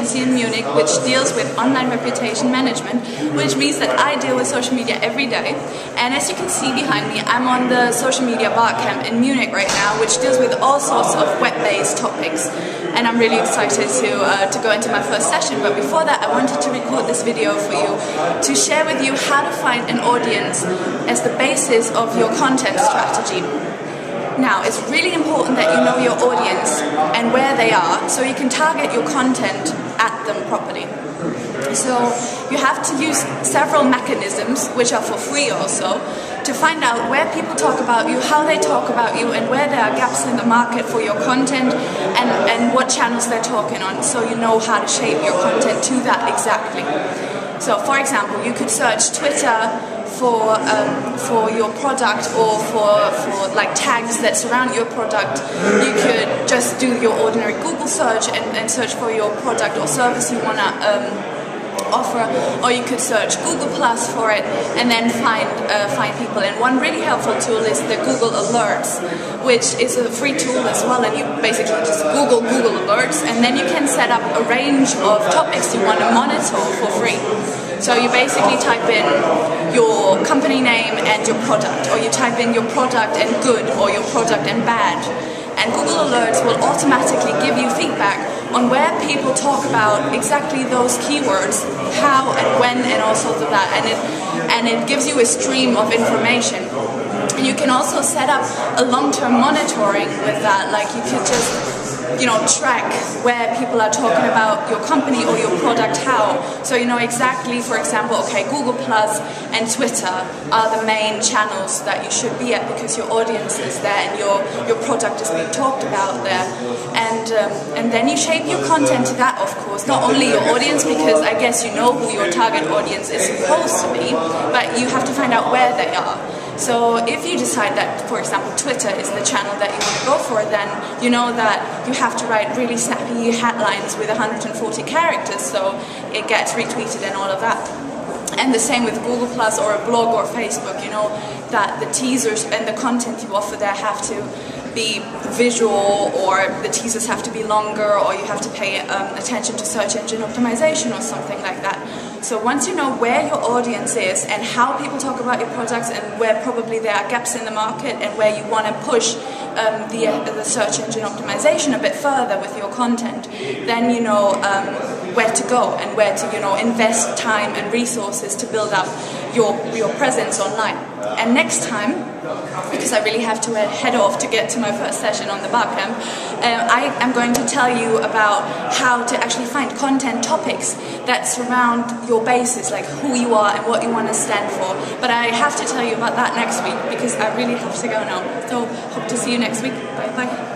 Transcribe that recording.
agency in Munich which deals with online reputation management, which means that I deal with social media every day. And as you can see behind me, I'm on the social media barcamp in Munich right now, which deals with all sorts of web-based topics. And I'm really excited to go into my first session. But before that, I wanted to record this video for you to share with you how to find an audience as the basis of your content strategy. Now, it's really important that you know your audience and where they are, so you can target your content at them properly. So you have to use several mechanisms, which are for free also, to find out where people talk about you, how they talk about you, and where there are gaps in the market for your content, and what channels they're talking on, so you know how to shape your content to that exactly. So, for example, you could search Twitter for your product, or for like tags that surround your product. You could just do your ordinary Google search and search for your product or service you want to offer, or you could search Google Plus for it and then find people. And one really helpful tool is the Google Alerts, which is a free tool as well, and you basically just Google Alerts, and then you can set up a range of topics you want to monitor for free. So you basically type in your company name and your product, or you type in your product and good, or your product and bad. And Google Alerts will automatically give you feedback on where people talk about exactly those keywords, how and when, and all sorts of that. And it gives you a stream of information. And you can also set up a long-term monitoring with that. Like you could just track where people are talking about your company or your product, how. So you know exactly, for example, okay, Google Plus and Twitter are the main channels that you should be at because your audience is there and your product is being talked about there. And then you shape your content to that, of course, not only your audience, because I guess you know who your target audience is supposed to be, but you have to find out where they are. So if you decide that, for example, Twitter is the channel that you want to go for, then you know that you have to write really snappy headlines with 140 characters, so it gets retweeted and all of that. And the same with Google Plus or a blog or Facebook, you know that the teasers and the content you offer there have to be visual, or the teasers have to be longer, or you have to pay attention to search engine optimization or something like that. So once you know where your audience is and how people talk about your products, and where probably there are gaps in the market, and where you want to push the search engine optimization a bit further with your content, then you know where to go and where to invest time and resources to build up your presence online. And next time, because I really have to head off to get to my first session on the barcamp, I am going to tell you about how to actually find content topics that surround your basis, like who you are and what you want to stand for. But I have to tell you about that next week because I really have to go now. So hope to see you next week. Bye bye.